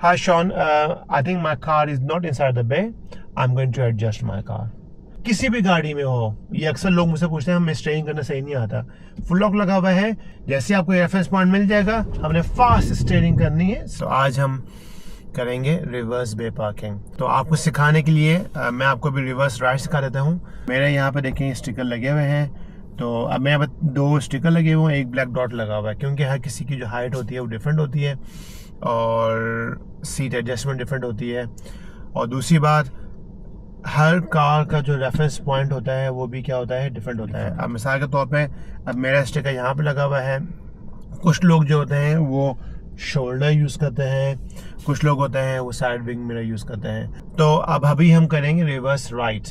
Hi Sean, I think my car is not inside the bay. I'm going to adjust my car. किसी भी गाड़ी में हो, ये अक्सर लोग मुझसे पूछते हैं हमें स्टीयरिंग करना सही नहीं आता। फुल लॉक लगा हुआ है, जैसे आपको रेफरेंस पॉइंट मिल जाएगा, हमने फास्ट स्टीयरिंग करनी है। तो आज हम करेंगे रिवर्स बे पार्किंग। तो आपको सिखाने के लिए मैं आपको भी रिवर्स राइट सिखा देता हूँ। मेरे यहाँ पे देखें स्टिकर लगे हुए हैं। तो अब मेरे यहाँ पे 2 स्टिकर लगे हुए हैं, एक ब्लैक डॉट लगा हुआ है, क्योंकि हर किसी की जो हाइट होती है वो डिफरेंट होती है और सीट एडजस्टमेंट डिफरेंट होती है। और दूसरी बात, हर कार का जो रेफरेंस पॉइंट होता है वो भी क्या होता है, डिफरेंट होता है। अब मिसाल के तौर पे अब मेरा स्टिकर यहाँ पे लगा हुआ है। कुछ लोग जो होते हैं वो शोल्डर यूज़ करते हैं, कुछ लोग होते हैं वो साइड विंग मिरर यूज़ करते हैं। तो अब अभी हम करेंगे रिवर्स राइट,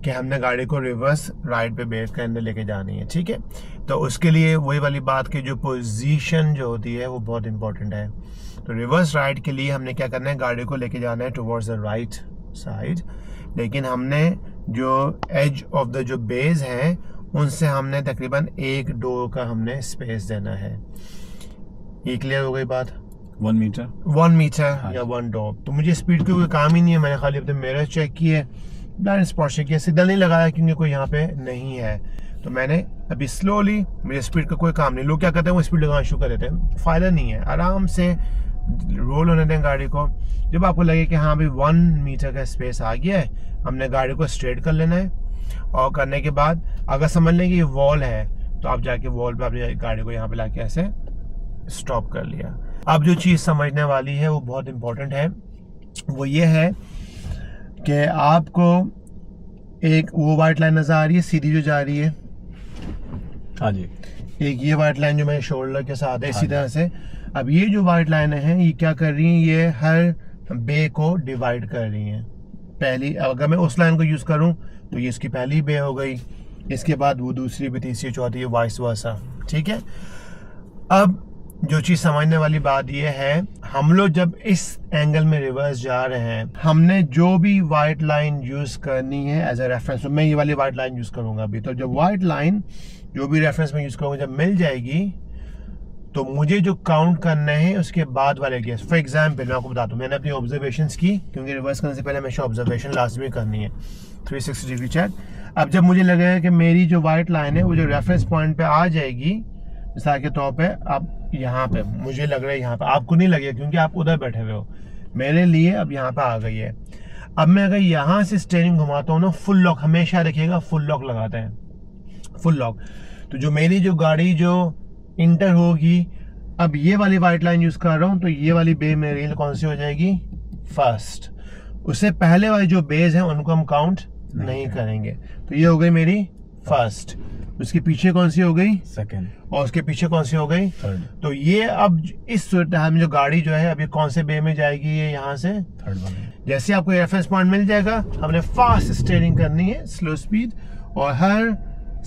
कि हमने गाड़ी को रिवर्स राइट पे बेस के अंदर लेके जानी है, ठीक है। तो उसके लिए वही वाली बात की जो पोजीशन जो होती है वो बहुत इंपॉर्टेंट है। तो रिवर्स राइट के लिए हमने क्या करना है, गाड़ी को लेके जाना है टुवर्ड्स द राइट साइड, लेकिन हमने जो एज ऑफ द जो बेस है उनसे हमने तकरीबन 1 डोर का हमने स्पेस देना है। ये क्लियर हो गई बात? 1 मीटर 1 मीटर या 1 डोर। तो मुझे स्पीड की कोई काम ही नहीं है, मैंने खाली अपने मिरर चेक किए, ब्लाइंड स्पॉट चेक किया, सिग्नल नहीं लगाया क्योंकि कोई यहाँ पे नहीं है। तो मैंने अभी स्लोली, मुझे स्पीड का कोई काम नहीं। लोग क्या करते हैं, वो स्पीड लगाना शुरू कर देते हैं, फायदा नहीं है। आराम से रोल होने दें गाड़ी को। जब आपको लगे कि हाँ भाई 1 मीटर का स्पेस आ गया है, हमने गाड़ी को स्ट्रेट कर लेना है। और करने के बाद अगर समझ लें कि ये वॉल है, तो आप जाके वॉल पे अपनी गाड़ी को यहाँ पे लाके ऐसे स्टॉप कर लिया। अब जो चीज़ समझने वाली है वो बहुत इंपॉर्टेंट है, वो ये है कि आपको एक वो वाइट लाइन नजर आ रही है सीधी जो जा रही है। हाँ जी। एक ये वाइट लाइन जो मेरे शोल्डर के साथ है, इसी तरह से अब ये जो वाइट लाइन है ये क्या कर रही है, ये हर बे को डिवाइड कर रही है। पहली, अगर मैं उस लाइन को यूज करूं तो ये इसकी पहली बे हो गई, इसके बाद वो दूसरी बे, तीसरी, चौथी, वाइस वर्सा, ठीक है। अब जो चीज समझने वाली बात ये है, हम लोग जब इस एंगल में रिवर्स जा रहे हैं, हमने जो भी वाइट लाइन यूज करनी है एज ए रेफरेंस, मैं ये वाली वाइट लाइन यूज करूंगा अभी। तो जब वाइट लाइन जो भी रेफरेंस में यूज करूंगा जब मिल जाएगी, तो मुझे जो काउंट करना है उसके बाद वाले केस। फॉर एग्जाम्पल मैं आपको बताता हूँ, मैंने अपनी ऑब्जर्वेशंस की, क्योंकि रिवर्स करने से पहले हमेशा ऑब्जर्वेशन लाजमी करनी है, 360 डिग्री चेक। अब जब मुझे लगेगा कि मेरी जो वाइट लाइन है वो जो रेफरेंस पॉइंट पे आ जाएगी, मिसाल के तौर पे अब यहाँ पे मुझे लग रहा है, यहाँ पे आपको नहीं लगेगा क्योंकि आप उधर बैठे हुए हो, मेरे लिए अब यहाँ पे आ गई है। अब मैं अगर यहाँ से स्टीयरिंग घुमाता हूँ ना, फुल लॉक हमेशा रखिएगा, फुल लॉक लगाते हैं, फुल लॉक। तो जो मेरी जो गाड़ी जो इंटर होगी, अब ये वाली वाइट लाइन यूज कर रहा हूं, तो ये वाली बे मेरी कौन सी हो जाएगी, फर्स्ट। उससे पहले वाली जो बेस है उनको हम काउंट नहीं करेंगे। तो ये हो गई मेरी फर्स्ट, उसके पीछे कौन सी हो गई, सेकंड, और उसके पीछे कौन सी हो गई, थर्ड। तो ये अब इस सूरत में जो गाड़ी जो है अभी कौन से बे में जाएगी, ये यहाँ से थर्ड वाले। जैसे आपको रेफरेंस पॉइंट मिल जाएगा, हमने फास्ट स्टीयरिंग करनी है, स्लो स्पीड, और हर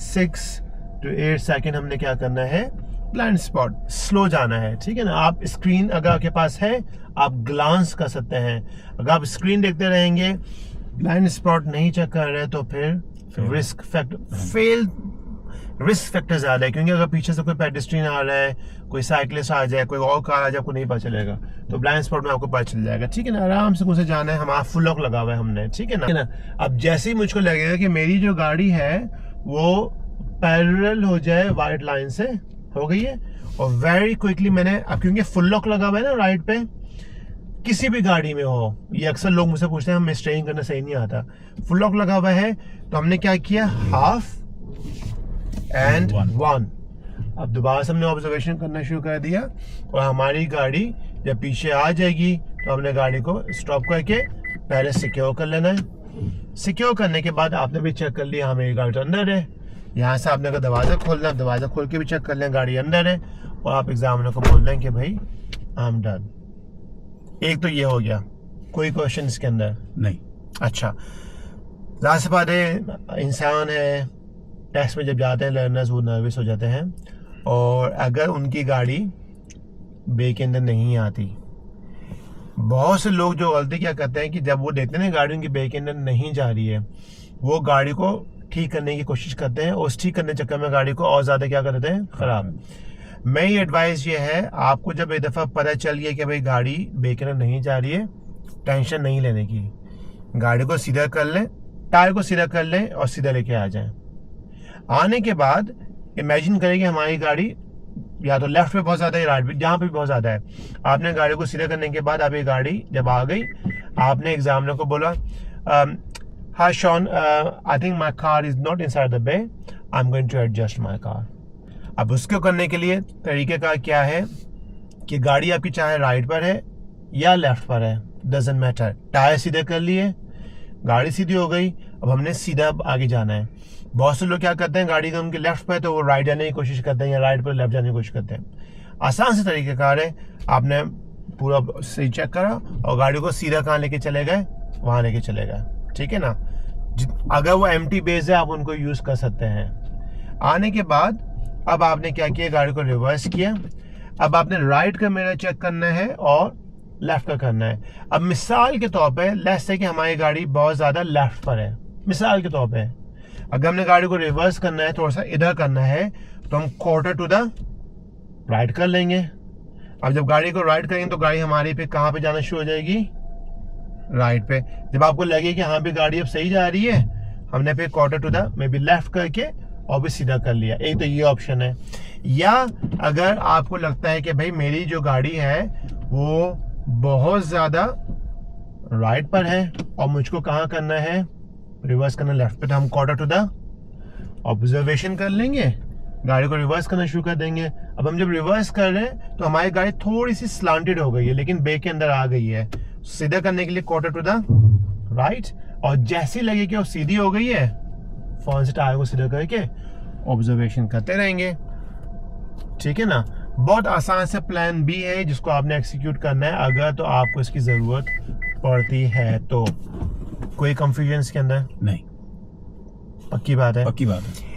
6 to 8 सेकेंड हमने क्या करना है, ब्लाइंड स्पॉट, स्लो जाना है, ठीक है ना। आप स्क्रीन अगर आपके पास है आप ग्लांस कर सकते हैं। अगर आप स्क्रीन देखते रहेंगे, ब्लाइंड स्पॉट नहीं चेक कर रहे, तो फिर रिस्क फैक्टर ज्यादा है, क्योंकि अगर पीछे से कोई पेडेस्ट्रियन आ रहा है, कोई साइकिलिस्ट आ जाए, कोई और कार आ जाए, आपको नहीं पता चलेगा। तो ब्लाइंड स्पॉट में आपको पता चल जाएगा, ठीक है ना। आराम से मुझे जाना है, हमारा फुल लॉक लगा हुआ है हमने, ठीक है ना। अब जैसे ही मुझको लगेगा कि मेरी जो गाड़ी है वो पैरेलल हो जाए वाइट लाइन से, हो गई है, और वेरी क्विकली मैंने, अब क्योंकि फुल लॉक लगा हुआ है ना राइट पे, किसी भी गाड़ी में हो, ये अक्सर लोग मुझसे पूछते हैं हमें स्टीयरिंग करना सही नहीं आता, फुल लॉक लगा हुआ है, तो हमने क्या किया, हाफ एंड 1। अब दोबारा से हमने ऑब्जर्वेशन करना शुरू कर दिया, और हमारी गाड़ी जब पीछे आ जाएगी तो हमने गाड़ी को स्टॉप करके पहले सिक्योर कर लेना है। सिक्योर करने के बाद आपने भी चेक कर लिया हाँ मेरी गाड़ी तो अंदर है। यहाँ से आपने अगर दरवाजा खोलना है, दरवाजा खोल के भी चेक कर लें गाड़ी अंदर है, और आप एग्जामिनर को बोल दें कि भाई आई एम डन। एक तो ये हो गया, कोई क्वेश्चन इसके अंदर नहीं। अच्छा, ज़ाहिर सी बात है, इंसान है, टेस्ट में जब जाते हैं लर्नर्स वो नर्वस हो जाते हैं, और अगर उनकी गाड़ी बे के अंदर नहीं आती, बहुत से लोग जो गलती क्या करते हैं कि जब वो देखते हैं गाड़ी उनकी बे के अंदर नहीं जा रही है, वो गाड़ी को ठीक करने की कोशिश करते हैं, और उस ठीक करने चक्कर में गाड़ी को और ज़्यादा क्या कर देते हैं, ख़राब। मेरी एडवाइस ये है, आपको जब एक दफ़ा पता चल गया कि भाई गाड़ी बेकार नहीं जा रही है, टेंशन नहीं लेने की, गाड़ी को सीधा कर लें, टायर को सीधा कर लें और सीधा लेके आ जाएं। आने के बाद इमेजिन करें कि हमारी गाड़ी या तो लेफ्ट पे बहुत ज़्यादा है, राइट पे, जहाँ पे बहुत ज़्यादा है। आपने गाड़ी को सीधा करने के बाद अब ये गाड़ी जब आ गई, आपने एग्जामिनर को बोला, hi Shaun, I think my car is not inside the bay, I am going to adjust my car. अब उसको करने के लिए तरीक़ेकार क्या है कि गाड़ी आपकी चाहे राइट पर है या लेफ्ट पर है, डजेंट मैटर, टायर सीधे कर लिए, गाड़ी सीधी हो गई, अब हमने सीधा आगे जाना है। बहुत से लोग क्या करते हैं, गाड़ी का उनके लेफ्ट पे तो वो राइट जाने की कोशिश करते हैं या राइट पर लेफ्ट जाने की कोशिश करते हैं। आसान से तरीक़ेकार है, आपने पूरा सही चेक करा और गाड़ी को सीधा कहाँ लेके चले गए, वहाँ लेके चले गए, ठीक है ना। अगर वो एम्प्टी बेस है आप उनको यूज़ कर सकते हैं। आने के बाद अब आपने क्या किया, गाड़ी को रिवर्स किया। अब आपने राइट का मिरर चेक करना है और लेफ्ट का करना है। अब मिसाल के तौर पे लेट्स से कि हमारी गाड़ी बहुत ज़्यादा लेफ्ट पर है, मिसाल के तौर पे अगर हमने गाड़ी को रिवर्स करना है, थोड़ा सा इधर करना है, तो हम क्वार्टर टू द राइट कर लेंगे। अब जब गाड़ी को राइट करेंगे तो गाड़ी हमारी पे कहाँ पे जाना शुरू हो जाएगी, राइट पे। जब आपको लगे कि हाँ भी गाड़ी अब सही जा रही है, हमने फिर quarter to the may be left करके और भी सीधा कर लिया। एक तो ये ऑप्शन है। या अगर आपको लगता है कि भाई मेरी जो गाड़ी है वो बहुत ज़्यादा राइट पर है और मुझको कहाँ करना है, रिवर्स करना लेफ्ट पे, तो हम क्वार्टर टू द ऑब्जर्वेशन कर लेंगे, गाड़ी को रिवर्स करना शुरू कर देंगे। अब हम जब रिवर्स कर रहे हैं तो हमारी गाड़ी थोड़ी सी स्लांटेड हो गई है लेकिन बे के अंदर आ गई है। सीधा करने के लिए क्वार्टर टू द राइट, और जैसे लगे कि वो सीधी हो गई है, फोन से टायर को सीधा करके ऑब्जर्वेशन करते रहेंगे, ठीक है ना। बहुत आसान से प्लान बी है जिसको आपने एक्सिक्यूट करना है अगर तो आपको इसकी ज़रूरत पड़ती है तो। कोई कंफ्यूजन इसके अंदर नहीं, पक्की बात है, पक्की बात है।